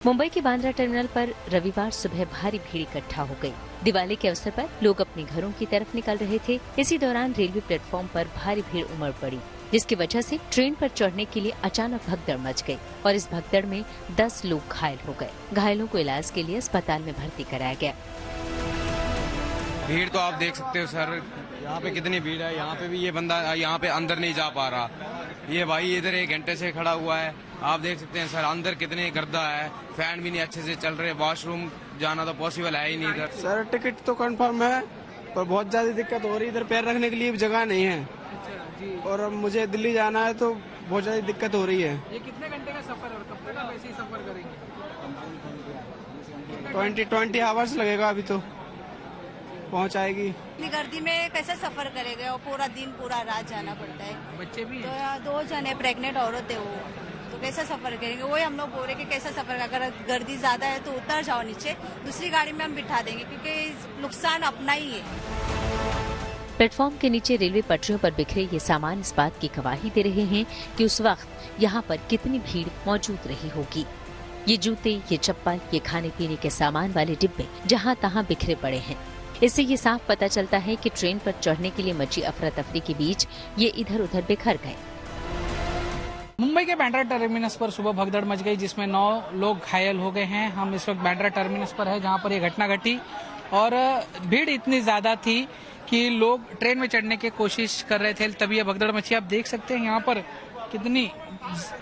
मुंबई के बांद्रा टर्मिनल पर रविवार सुबह भारी भीड़ इकट्ठा हो गई। दिवाली के अवसर पर लोग अपने घरों की तरफ निकल रहे थे। इसी दौरान रेलवे प्लेटफॉर्म पर भारी भीड़ उमड़ पड़ी, जिसकी वजह से ट्रेन पर चढ़ने के लिए अचानक भगदड़ मच गई और इस भगदड़ में 10 लोग घायल हो गए। घायलों को इलाज के लिए अस्पताल में भर्ती कराया गया। भीड़ तो आप देख सकते हो सर, यहाँ पे कितनी भीड़ है। यहाँ पे भी ये बंदा यहाँ पे अंदर नहीं जा पा रहा। ये भाई इधर 1 घंटे से खड़ा हुआ है। आप देख सकते हैं सर, अंदर कितनी गर्दा है, फैन भी नहीं अच्छे से चल रहे, वॉशरूम जाना तो पॉसिबल है ही नहीं इधर। सर टिकट तो कंफर्म है, पर बहुत ज्यादा दिक्कत हो रही है। इधर पैर रखने के लिए जगह नहीं है और अब मुझे दिल्ली जाना है तो बहुत ज्यादा दिक्कत हो रही है। ये कितने घंटे का सफर है और कब तक आप ऐसे ही सफर करेंगे? 20 आवर्स लगेगा, अभी तो पहुंच आएगी। इतनी गर्दी में कैसे सफर करेंगे और पूरा दिन पूरा रात जाना पड़ता है। बच्चे भी तो हैं? यहाँ 2 जने प्रेग्नेंट औरत है वो, तो कैसे सफर करेंगे? वही हम लोग बोल रहे कि कैसे सफर, अगर गर्दी ज्यादा है तो उतर जाओ नीचे, दूसरी गाड़ी में हम बिठा देंगे, क्योंकि नुकसान अपना ही है। प्लेटफॉर्म के नीचे रेलवे पटरियों पर बिखरे ये सामान इस बात की गवाही दे रहे हैं कि उस वक्त यहाँ पर कितनी भीड़ मौजूद रही होगी। ये जूते, ये चप्पल, ये खाने पीने के सामान वाले डिब्बे जहाँ तहाँ बिखरे पड़े हैं। इससे ये साफ पता चलता है कि ट्रेन पर चढ़ने के लिए मची अफरा तफरी के बीच ये इधर उधर बिखर गए। मुंबई के बांद्रा टर्मिनस पर सुबह भगदड़ मच गई, जिसमें 9 लोग घायल हो गए हैं। हम इस वक्त बांद्रा टर्मिनस पर है, जहां पर यह घटना घटी और भीड़ इतनी ज्यादा थी कि लोग ट्रेन में चढ़ने की कोशिश कर रहे थे, तभी यह भगदड़ मची। आप देख सकते हैं यहाँ पर कितनी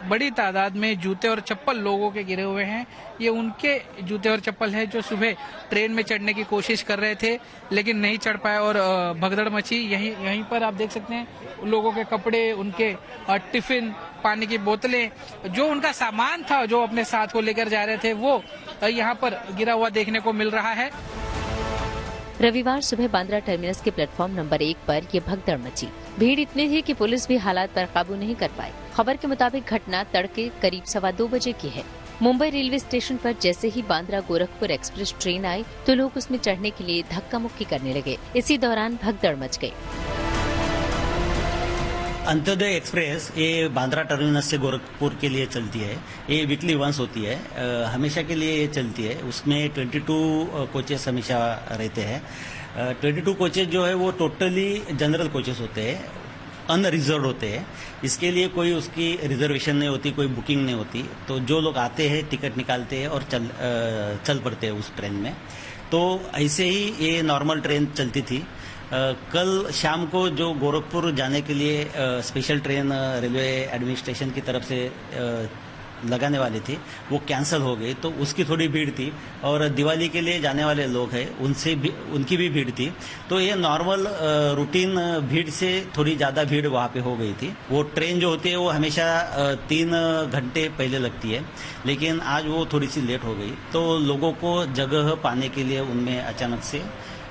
बड़ी तादाद में जूते और चप्पल लोगों के गिरे हुए हैं। ये उनके जूते और चप्पल है जो सुबह ट्रेन में चढ़ने की कोशिश कर रहे थे लेकिन नहीं चढ़ पाए और भगदड़ मची। यहीं पर आप देख सकते हैं लोगों के कपड़े, उनके टिफिन, पानी की बोतलें, जो उनका सामान था जो अपने साथ को लेकर जा रहे थे, वो यहाँ पर गिरा हुआ देखने को मिल रहा है। रविवार सुबह बांद्रा टर्मिनस के प्लेटफॉर्म नंबर 1 पर यह भगदड़ मची। भीड़ इतनी थी कि पुलिस भी हालात पर काबू नहीं कर पाई। खबर के मुताबिक घटना तड़के करीब 2:15 बजे की है। मुंबई रेलवे स्टेशन पर जैसे ही बांद्रा गोरखपुर एक्सप्रेस ट्रेन आई तो लोग उसमें चढ़ने के लिए धक्का मुक्की करने लगे। इसी दौरान भगदड़ मच गई। अंत्योदय एक्सप्रेस ये बांद्रा टर्मिनस से गोरखपुर के लिए चलती है। ये वीकली वंस होती है, हमेशा के लिए ये चलती है। उसमें 22 कोचेस हमेशा रहते हैं। 22 कोचेस जो है वो टोटली जनरल कोचेस होते हैं, अनरिजर्व होते हैं। इसके लिए कोई उसकी रिजर्वेशन नहीं होती, कोई बुकिंग नहीं होती। तो जो लोग आते हैं टिकट निकालते हैं और चल पड़ते हैं उस ट्रेन में। तो ऐसे ही ये नॉर्मल ट्रेन चलती थी। कल शाम को जो गोरखपुर जाने के लिए स्पेशल ट्रेन रेलवे एडमिनिस्ट्रेशन की तरफ से लगाने वाली थी, वो कैंसिल हो गई। तो उसकी थोड़ी भीड़ थी और दिवाली के लिए जाने वाले लोग हैं उनकी भी भीड़ थी। तो ये नॉर्मल रूटीन भीड़ से थोड़ी ज्यादा भीड़ वहाँ पे हो गई थी। वो ट्रेन जो होती है वो हमेशा 3 घंटे पहले लगती है, लेकिन आज वो थोड़ी सी लेट हो गई। तो लोगों को जगह पाने के लिए उनमें अचानक से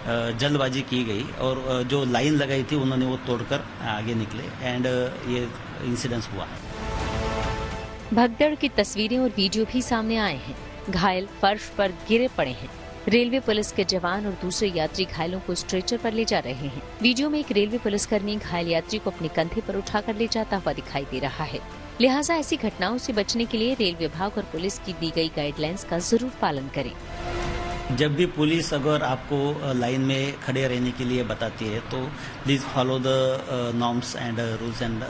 जल्दबाजी की गई और जो लाइन लगाई थी उन्होंने वो तोड़कर आगे निकले एंड ये इंसिडेंस हुआ। भगदड़ की तस्वीरें और वीडियो भी सामने आए हैं। घायल फर्श पर गिरे पड़े हैं। रेलवे पुलिस के जवान और दूसरे यात्री घायलों को स्ट्रेचर पर ले जा रहे हैं। वीडियो में एक रेलवे पुलिसकर्मी घायल यात्री को अपने कंधे पर उठाकर ले जाता हुआ दिखाई दे रहा है। लिहाजा ऐसी घटनाओं से बचने के लिए रेल विभाग और पुलिस की दी गई गाइडलाइंस का जरूर पालन करें। जब भी पुलिस अगर आपको लाइन में खड़े रहने के लिए बताती है तो please follow the norms and rules and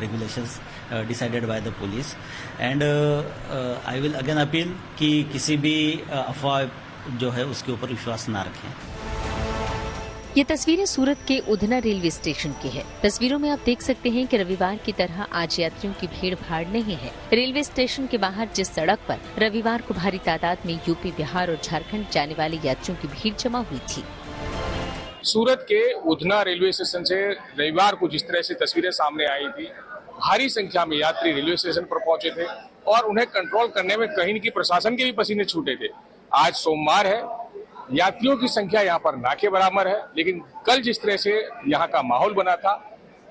regulations decided by the police. And I will again appeal कि किसी भी अफवाह जो है उसके ऊपर विश्वास ना रखें। ये तस्वीरें सूरत के उधना रेलवे स्टेशन की है। तस्वीरों में आप देख सकते हैं कि रविवार की तरह आज यात्रियों की भीड़ भाड़ नहीं है। रेलवे स्टेशन के बाहर जिस सड़क पर रविवार को भारी तादाद में यूपी, बिहार और झारखंड जाने वाले यात्रियों की भीड़ जमा हुई थी। सूरत के उधना रेलवे स्टेशन से रविवार को जिस तरह से तस्वीरें सामने आई थी, भारी संख्या में यात्री रेलवे स्टेशन पर पहुंचे थे और उन्हें कंट्रोल करने में कहीं न कहीं प्रशासन के भी पसीने छूटे थे। आज सोमवार है, यात्रियों की संख्या यहाँ पर ना के बराबर है, लेकिन कल जिस तरह से यहाँ का माहौल बना था,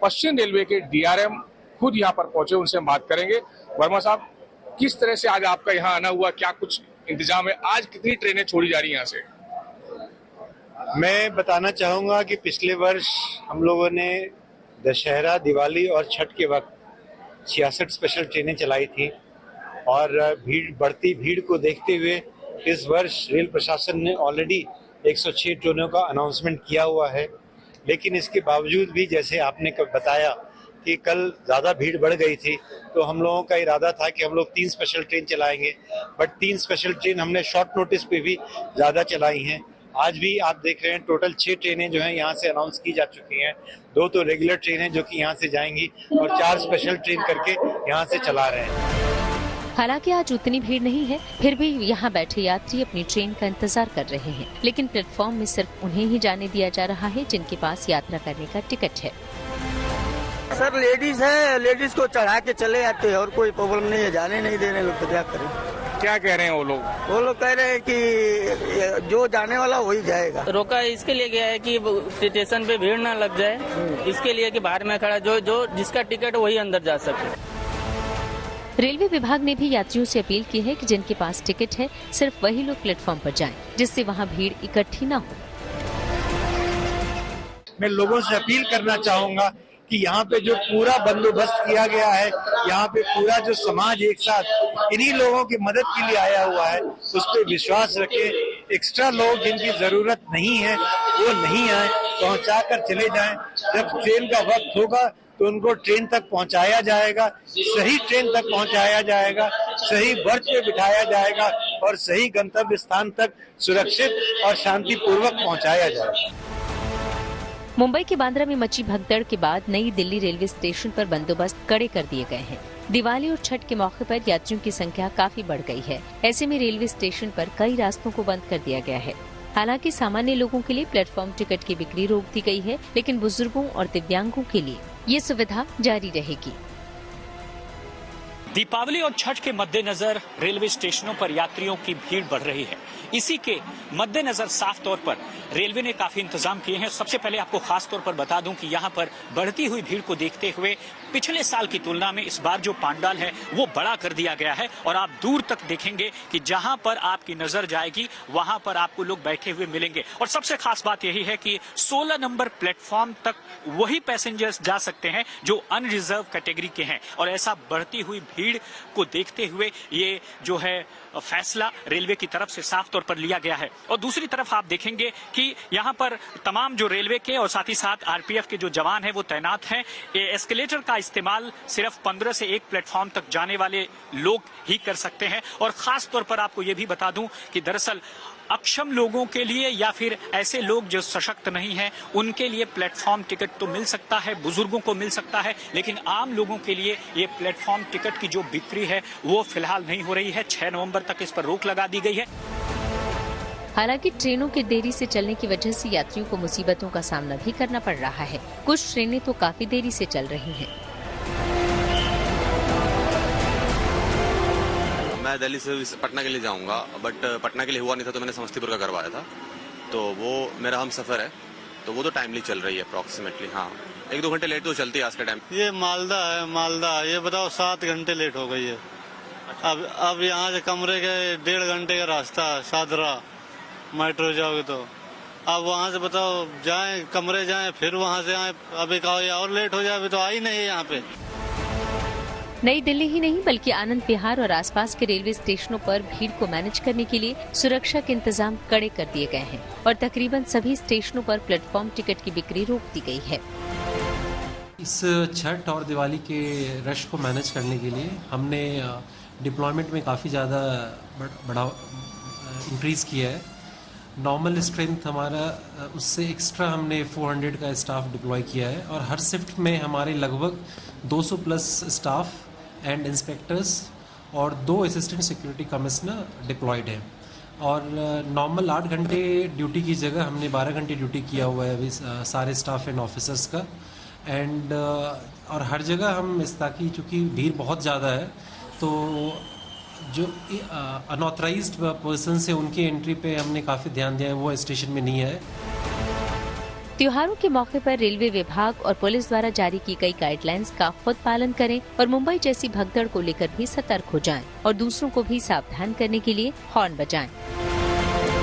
पश्चिम रेलवे के DRM खुद यहाँ पर पहुंचे, उनसे बात करेंगे। वर्मा साहब, किस तरह से आज आपका यहाँ आना हुआ, क्या कुछ इंतजाम है? आज कितनी ट्रेनें छोड़ी जा रही हैं यहाँ से? मैं बताना चाहूंगा कि पिछले वर्ष हम लोगों ने दशहरा, दिवाली और छठ के वक्त 66 स्पेशल ट्रेनें चलाई थी और बढ़ती भीड़ को देखते हुए इस वर्ष रेल प्रशासन ने ऑलरेडी 106 ट्रेनों का अनाउंसमेंट किया हुआ है। लेकिन इसके बावजूद भी जैसे आपने बताया कि कल ज्यादा भीड़ बढ़ गई थी, तो हम लोगों का इरादा था कि हम लोग 3 स्पेशल ट्रेन चलाएंगे, बट 3 स्पेशल ट्रेन हमने शॉर्ट नोटिस पे भी ज्यादा चलाई हैं। आज भी आप देख रहे हैं टोटल 6 ट्रेनें जो हैं यहाँ से अनाउंस की जा चुकी हैं। 2 तो रेगुलर ट्रेन है जो कि यहाँ से जाएंगी और 4 स्पेशल ट्रेन करके यहाँ से चला रहे हैं। हालांकि आज उतनी भीड़ नहीं है, फिर भी यहाँ बैठे यात्री अपनी ट्रेन का इंतजार कर रहे हैं। लेकिन प्लेटफॉर्म में सिर्फ उन्हें ही जाने दिया जा रहा है जिनके पास यात्रा करने का टिकट है। सर लेडीज है, लेडीज को चढ़ा के चले जाते हैं और कोई प्रॉब्लम नहीं है, जाने नहीं दे रहे लोग, तो क्या करें। क्या कह रहे हैं वो लोग? वो लोग कह रहे हैं कि जो जाने वाला वही जाएगा। रोका इसके लिए गया है कि स्टेशन पे भीड़ ना लग जाए, इसके लिए कि बाहर में खड़ा जो जिसका टिकट वही अंदर जा सके। रेलवे विभाग ने भी यात्रियों से अपील की है कि जिनके पास टिकट है सिर्फ वही लोग प्लेटफॉर्म पर जाएं, जिससे वहां भीड़ इकट्ठी न हो। मैं लोगों से अपील करना चाहूंगा कि यहाँ पे जो पूरा बंदोबस्त किया गया है, यहाँ पे पूरा जो समाज एक साथ इन्हीं लोगों की मदद के लिए आया हुआ है, उस पर विश्वास रखें। एक्स्ट्रा लोग जिनकी जरूरत नहीं है वो नहीं आए, पहुँचा कर चले जाएं। जब ट्रेन का वक्त होगा तो उनको ट्रेन तक पहुंचाया जाएगा, सही ट्रेन तक पहुंचाया जाएगा, सही बर्थ पे बिठाया जाएगा और सही गंतव्य स्थान तक सुरक्षित और शांतिपूर्वक पहुंचाया जाएगा। मुंबई के बांद्रा में मची भगदड़ के बाद नई दिल्ली रेलवे स्टेशन पर बंदोबस्त कड़े कर दिए गए हैं। दिवाली और छठ के मौके पर यात्रियों की संख्या काफी बढ़ गई है। ऐसे में रेलवे स्टेशन पर कई रास्तों को बंद कर दिया गया है। हालांकि सामान्य लोगों के लिए प्लेटफॉर्म टिकट की बिक्री रोक दी गई है, लेकिन बुजुर्गों और दिव्यांगों के लिए ये सुविधा जारी रहेगी। दीपावली और छठ के मद्देनजर रेलवे स्टेशनों पर यात्रियों की भीड़ बढ़ रही है। इसी के मद्देनजर साफ तौर पर रेलवे ने काफी इंतजाम किए हैं। सबसे पहले आपको खास तौर पर बता दूं कि यहाँ पर बढ़ती हुई भीड़ को देखते हुए पिछले साल की तुलना में इस बार जो पांडाल है वो बड़ा कर दिया गया है और आप दूर तक देखेंगे कि जहां पर आपकी नजर जाएगी वहां पर आपको लोग बैठे हुए मिलेंगे। और सबसे खास बात यही है कि 16 नंबर प्लेटफॉर्म तक वही पैसेंजर्स जा सकते हैं जो अनरिजर्व कैटेगरी के हैं। और ऐसा बढ़ती हुई भीड़ को देखते हुए ये जो है फैसला रेलवे की तरफ से साफ तौर पर लिया गया है। और दूसरी तरफ आप देखेंगे कि यहाँ पर तमाम जो रेलवे के और साथ ही साथ आरपीएफ के जो जवान हैं वो तैनात हैं। एस्केलेटर का इस्तेमाल सिर्फ 15 से 1 प्लेटफॉर्म तक जाने वाले लोग ही कर सकते हैं। और खास तौर पर आपको ये भी बता दूं कि दरअसल अक्षम लोगों के लिए या फिर ऐसे लोग जो सशक्त नहीं हैं उनके लिए प्लेटफॉर्म टिकट तो मिल सकता है, बुजुर्गों को मिल सकता है, लेकिन आम लोगों के लिए ये प्लेटफॉर्म टिकट की जो बिक्री है वो फिलहाल नहीं हो रही है। 6 नवंबर तक इस पर रोक लगा दी गई है। हालांकि ट्रेनों के देरी से चलने की वजह से यात्रियों को मुसीबतों का सामना भी करना पड़ रहा है। कुछ ट्रेनें तो काफी देरी से चल रही हैं। मैं दिल्ली से पटना के लिए जाऊंगा, बट पटना के लिए हुआ नहीं था तो मैंने समस्तीपुर का करवाया था। तो वो मेरा हम सफर है, तो वो तो टाइमली चल रही है अप्रोक्सीमेटली। हाँ, 1-2 घंटे लेट तो चलती है आज के टाइम। ये मालदा है, मालदा ये बताओ 7 घंटे लेट हो गई है। अब यहाँ से कमरे के 1.5 घंटे का रास्ता है, शादरा मेट्रो जाओगे तो। अब वहाँ से बताओ जाएं, कमरे जाएं, फिर वहाँ से आए, अब एक और लेट हो जाए, अभी तो आई नहीं है यहाँ पे। नई दिल्ली ही नहीं बल्कि आनंद विहार और आसपास के रेलवे स्टेशनों पर भीड़ को मैनेज करने के लिए सुरक्षा के इंतजाम कड़े कर दिए गए हैं और तकरीबन सभी स्टेशनों पर प्लेटफॉर्म टिकट की बिक्री रोक दी गई है। इस छठ और दिवाली के रश को मैनेज करने के लिए हमने डिप्लॉयमेंट में काफ़ी ज़्यादा बड़ा इंक्रीज़ किया है। नॉर्मल स्ट्रेंथ हमारा उससे एक्स्ट्रा हमने 400 का स्टाफ डिप्लॉय किया है और हर शिफ्ट में हमारे लगभग 200 प्लस स्टाफ एंड इंस्पेक्टर्स और 2 असिस्टेंट सिक्योरिटी कमिश्नर डिप्लॉयड हैं। और नॉर्मल 8 घंटे ड्यूटी की जगह हमने 12 घंटे ड्यूटी किया हुआ है अभी सारे स्टाफ एंड ऑफिसर्स का। एंड और हर जगह हम ताकि चूँकि भीड़ बहुत ज़्यादा है तो जो अनऑथराइज्ड पर्सन से उनकी एंट्री पे हमने काफ़ी ध्यान दिया है, वो स्टेशन में नहीं है। त्योहारों के मौके पर रेलवे विभाग और पुलिस द्वारा जारी की गई गाइडलाइंस का खुद पालन करें और मुंबई जैसी भगदड़ को लेकर भी सतर्क हो जाएं और दूसरों को भी सावधान करने के लिए हॉर्न बजाएं।